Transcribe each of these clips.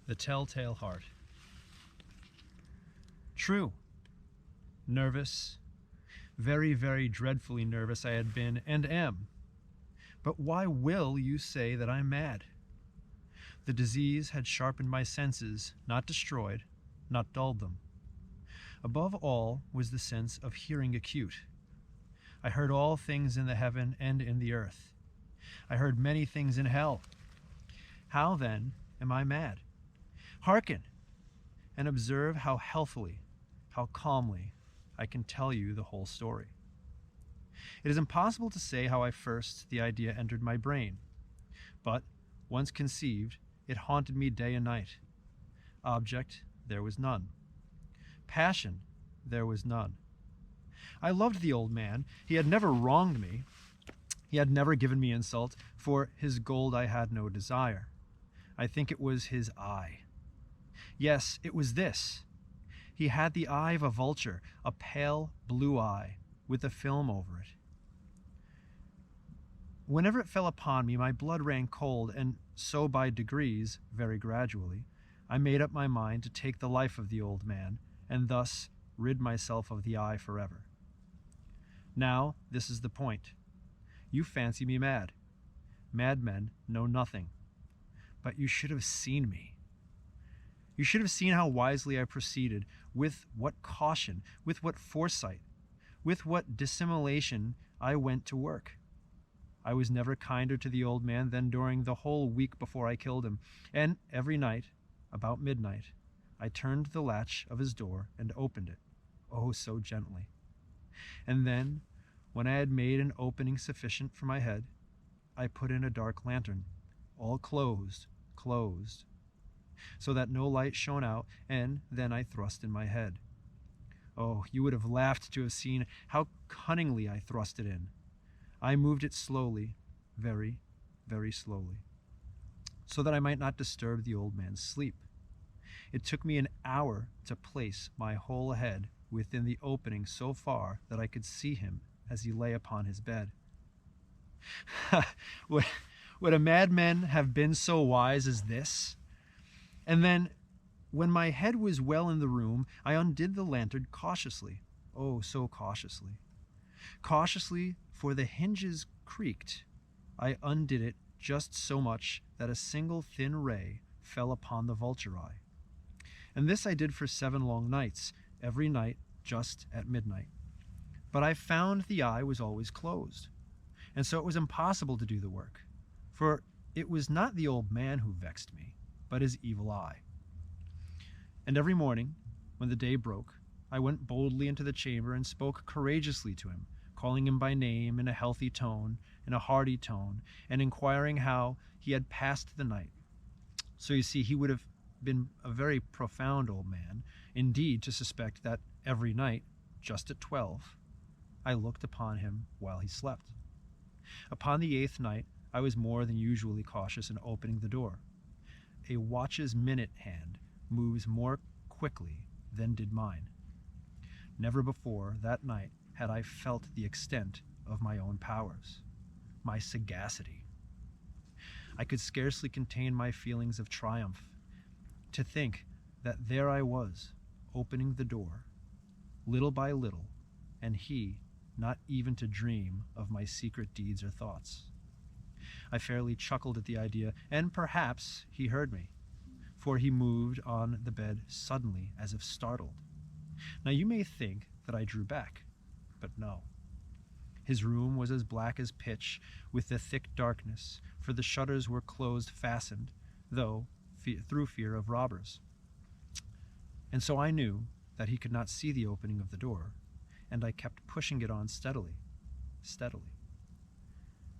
The Telltale Heart. True. Nervous. Very, very dreadfully nervous I had been and am. But why will you say that I'm mad? The disease had sharpened my senses, not destroyed, not dulled them. Above all was the sense of hearing acute. I heard all things in the heaven and in the earth. I heard many things in hell. How, then, am I mad? Hearken, and observe how healthily, how calmly I can tell you the whole story. It is impossible to say how the idea entered my brain, but, once conceived, it haunted me day and night. Object, there was none. Passion, there was none. I loved the old man. He had never wronged me. He had never given me insult. For his gold I had no desire. I think it was his eye. Yes, it was this. He had the eye of a vulture, a pale blue eye, with a film over it. Whenever it fell upon me, my blood ran cold, and so by degrees, very gradually, I made up my mind to take the life of the old man, and thus rid myself of the eye forever. Now, this is the point. You fancy me mad. Madmen know nothing. But you should have seen me. You should have seen how wisely I proceeded, with what caution, with what foresight, with what dissimulation I went to work. I was never kinder to the old man than during the whole week before I killed him, and every night, about midnight, I turned the latch of his door and opened it, oh, so gently. And then, when I had made an opening sufficient for my head, I put in a dark lantern, all closed, so that no light shone out, and then I thrust in my head. Oh, you would have laughed to have seen how cunningly I thrust it in. I moved it slowly, very, very slowly, so that I might not disturb the old man's sleep. It took me an hour to place my whole head within the opening so far that I could see him as he lay upon his bed. Would a madman have been so wise as this? And then, when my head was well in the room, I undid the lantern cautiously. Oh, so cautiously. Cautiously, for the hinges creaked. I undid it just so much that a single thin ray fell upon the vulture eye. And this I did for 7 long nights, every night just at midnight. But I found the eye was always closed, and so it was impossible to do the work, for it was not the old man who vexed me, but his evil eye. And every morning, when the day broke, I went boldly into the chamber and spoke courageously to him, calling him by name in a healthy tone, in a hearty tone, and inquiring how he had passed the night. So you see, he would have been a very profound old man, indeed, to suspect that every night, just at 12, I looked upon him while he slept. Upon the 8th night, I was more than usually cautious in opening the door. A watch's minute hand moves more quickly than did mine. Never before that night had I felt the extent of my own powers, my sagacity. I could scarcely contain my feelings of triumph. To think that there I was, opening the door, little by little, and he not even to dream of my secret deeds or thoughts. I fairly chuckled at the idea, and perhaps he heard me, for he moved on the bed suddenly as if startled. Now you may think that I drew back, but no. His room was as black as pitch with the thick darkness, for the shutters were closed fastened, though through fear of robbers. And so I knew that he could not see the opening of the door, and I kept pushing it on steadily.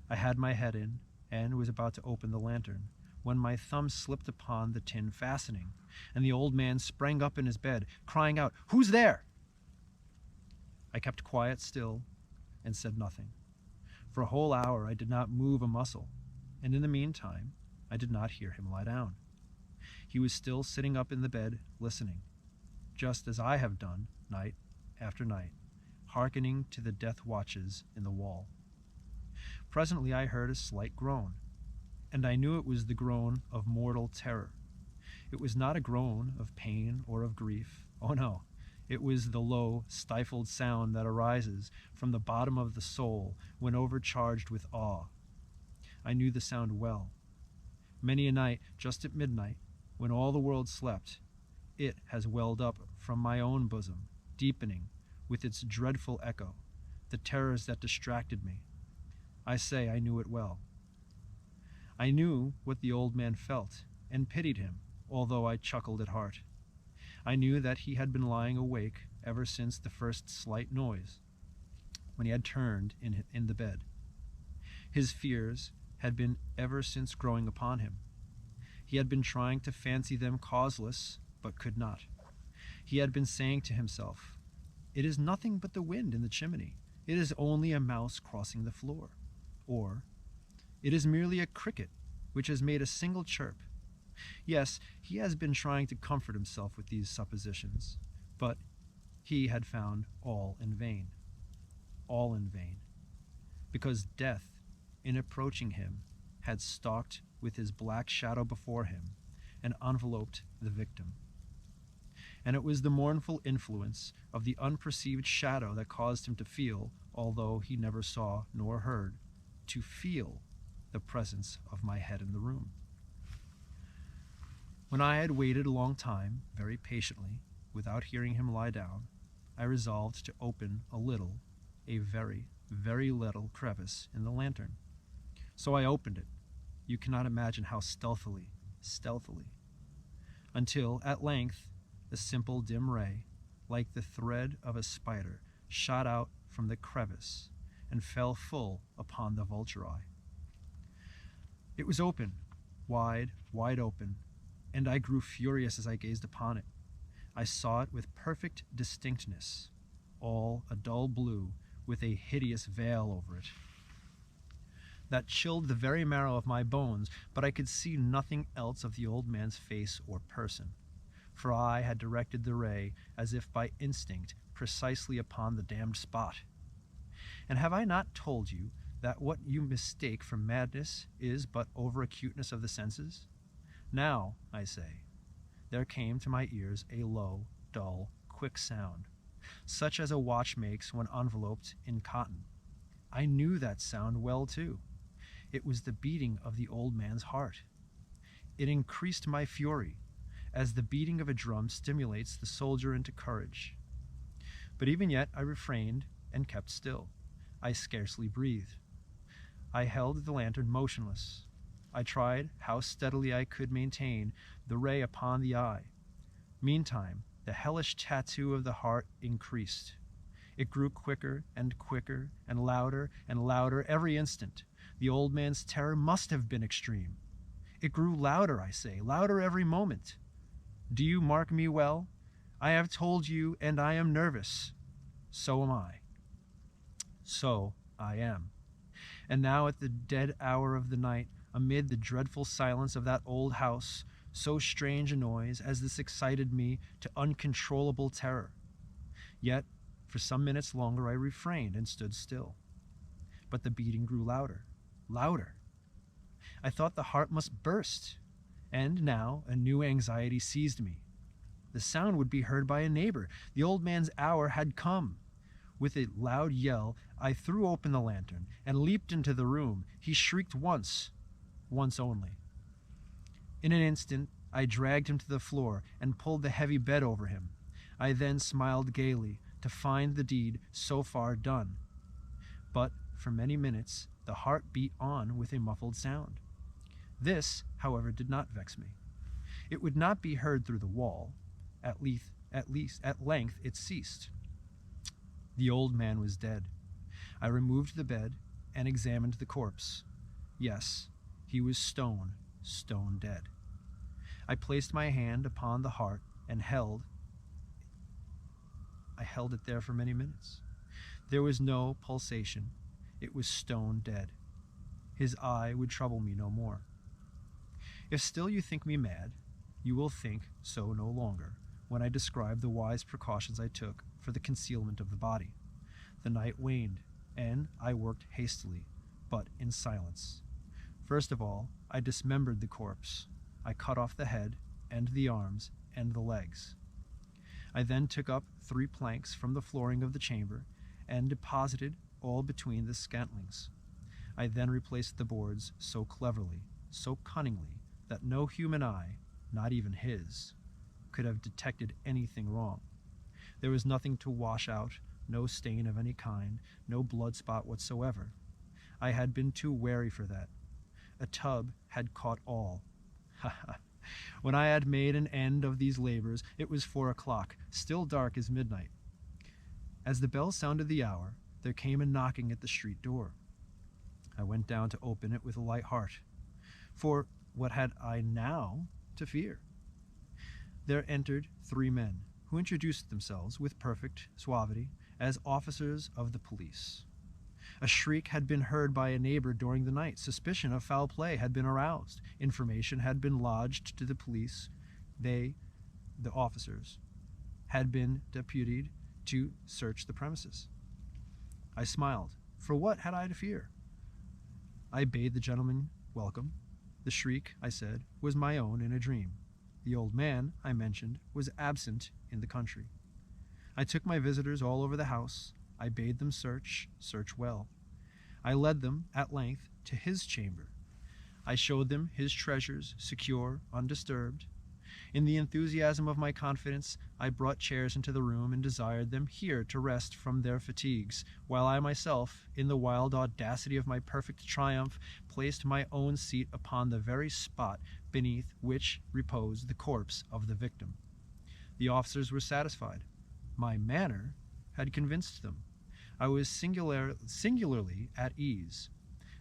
I had my head in, and was about to open the lantern, when my thumb slipped upon the tin fastening, and the old man sprang up in his bed, crying out, "Who's there?" I kept quiet still, and said nothing. For a whole hour I did not move a muscle, and in the meantime I did not hear him lie down. He was still sitting up in the bed, listening, just as I have done night after night, hearkening to the death watches in the wall. Presently I heard a slight groan, and I knew it was the groan of mortal terror. It was not a groan of pain or of grief. Oh no, it was the low, stifled sound that arises from the bottom of the soul when overcharged with awe. I knew the sound well. Many a night, just at midnight, when all the world slept, it has welled up from my own bosom, deepening, with its dreadful echo, the terrors that distracted me. I say I knew it well. I knew what the old man felt, and pitied him, although I chuckled at heart. I knew that he had been lying awake ever since the first slight noise, when he had turned in the bed. His fears had been ever since growing upon him. He had been trying to fancy them causeless, but could not. He had been saying to himself, "It is nothing but the wind in the chimney. It is only a mouse crossing the floor." Or, "It is merely a cricket which has made a single chirp." Yes, he has been trying to comfort himself with these suppositions, but he had found all in vain. All in vain. Because death, in approaching him, had stalked with his black shadow before him and enveloped the victim. And it was the mournful influence of the unperceived shadow that caused him to feel, although he never saw nor heard, to feel the presence of my head in the room. When I had waited a long time, very patiently, without hearing him lie down, I resolved to open a very, very little crevice in the lantern. So I opened it. You cannot imagine how stealthily, until, at length, the simple dim ray, like the thread of a spider, shot out from the crevice and fell full upon the vulture eye. It was open, wide open, and I grew furious as I gazed upon it. I saw it with perfect distinctness, all a dull blue with a hideous veil over it that chilled the very marrow of my bones, but I could see nothing else of the old man's face or person, for I had directed the ray, as if by instinct, precisely upon the damned spot. And have I not told you that what you mistake for madness is but over-acuteness of the senses? Now, I say, there came to my ears a low, dull, quick sound, such as a watch makes when enveloped in cotton. I knew that sound well, too. It was the beating of the old man's heart. It increased my fury, as the beating of a drum stimulates the soldier into courage. But even yet I refrained and kept still. I scarcely breathed. I held the lantern motionless. I tried how steadily I could maintain the ray upon the eye. Meantime, the hellish tattoo of the heart increased. It grew quicker and louder every instant. The old man's terror must have been extreme. It grew louder, I say, louder every moment. Do you mark me well? I have told you, and I am nervous. So am I. So I am. And now at the dead hour of the night, amid the dreadful silence of that old house, so strange a noise as this excited me to uncontrollable terror. Yet, for some minutes longer I refrained and stood still. But the beating grew louder. I thought the heart must burst, and now a new anxiety seized me. The sound would be heard by a neighbor. The old man's hour had come. With a loud yell, I threw open the lantern and leaped into the room. He shrieked once only. In an instant, I dragged him to the floor and pulled the heavy bed over him. I then smiled gaily to find the deed so far done. But for many minutes, the heart beat on with a muffled sound. This, however, did not vex me. It would not be heard through the wall. At length it ceased. The old man was dead. I removed the bed and examined the corpse. Yes, he was stone dead. I placed my hand upon the heart and held it there for many minutes. There was no pulsation. It was stone dead. His eye would trouble me no more. If still you think me mad, you will think so no longer when I describe the wise precautions I took for the concealment of the body. The night waned, and I worked hastily, but in silence. First of all, I dismembered the corpse. I cut off the head and the arms, and the legs. I then took up 3 planks from the flooring of the chamber, and deposited all between the scantlings. I then replaced the boards so cleverly, so cunningly, that no human eye, not even his, could have detected anything wrong. There was nothing to wash out, no stain of any kind, no blood spot whatsoever. I had been too wary for that. A tub had caught all. Ha ha! When I had made an end of these labors, it was 4 o'clock, still dark as midnight. As the bell sounded the hour, there came a knocking at the street door. I went down to open it with a light heart. For what had I now to fear? There entered 3 men, who introduced themselves with perfect suavity as officers of the police. A shriek had been heard by a neighbor during the night. Suspicion of foul play had been aroused. Information had been lodged to the police. They, the officers, had been deputed to search the premises. I smiled. For what had I to fear? I bade the gentleman welcome. The shriek, I said, was my own in a dream. The old man, I mentioned, was absent in the country. I took my visitors all over the house. I bade them search well. I led them, at length, to his chamber. I showed them his treasures, secure, undisturbed. In the enthusiasm of my confidence, I brought chairs into the room and desired them here to rest from their fatigues, while I myself, in the wild audacity of my perfect triumph, placed my own seat upon the very spot beneath which reposed the corpse of the victim. The officers were satisfied. My manner had convinced them. I was singularly at ease.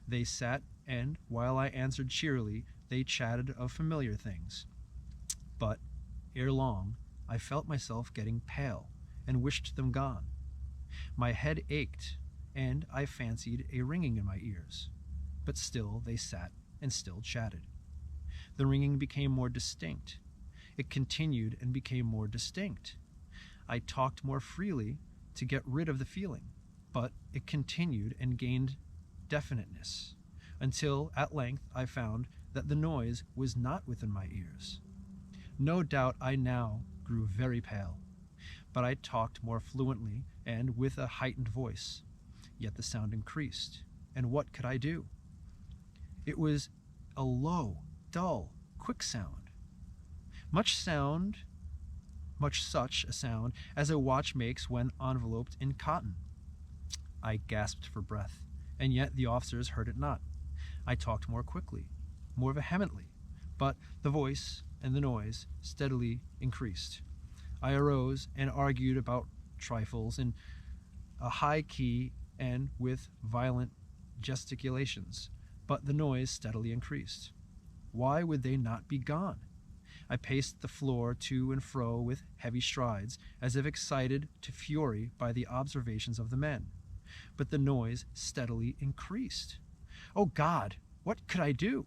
They sat, and, while I answered cheerily, they chatted of familiar things. But, ere long, I felt myself getting pale, and wished them gone. My head ached, and I fancied a ringing in my ears. But still they sat, and still chatted. The ringing became more distinct. It continued and became more distinct. I talked more freely to get rid of the feeling, but it continued and gained definiteness, until at length I found that the noise was not within my ears. No doubt I now grew very pale, but I talked more fluently and with a heightened voice. Yet the sound increased, and what could I do? It was a low, dull, quick sound. Much such a sound as a watch makes when enveloped in cotton. I gasped for breath, and yet the officers heard it not. I talked more quickly, more vehemently, but the voice and the noise steadily increased. I arose and argued about trifles in a high key and with violent gesticulations, but the noise steadily increased. Why would they not be gone? I paced the floor to and fro with heavy strides, as if excited to fury by the observations of the men. But the noise steadily increased. Oh God, what could I do?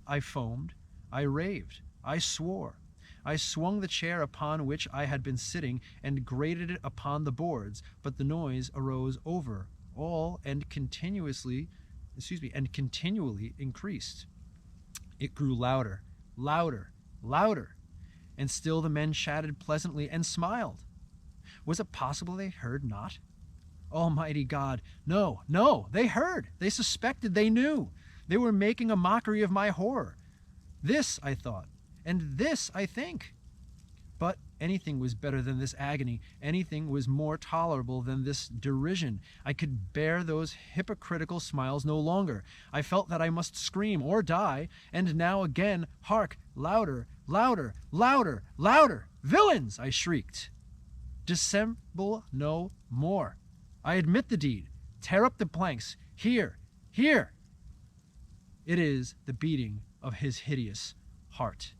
I foamed, I raved, I swore. I swung the chair upon which I had been sitting and grated it upon the boards, but the noise arose over all and continually increased. It grew louder, louder, louder, and still the men chatted pleasantly and smiled. Was it possible they heard not? Almighty God, no, they heard, they suspected, they knew. They were making a mockery of my horror. This I thought, and this I think. But anything was better than this agony. Anything was more tolerable than this derision. I could bear those hypocritical smiles no longer. I felt that I must scream or die, and now again, hark, louder, louder, louder, louder. Villains, I shrieked. Dissemble no more. I admit the deed. Tear up the planks. Here. It is the beating of his hideous heart.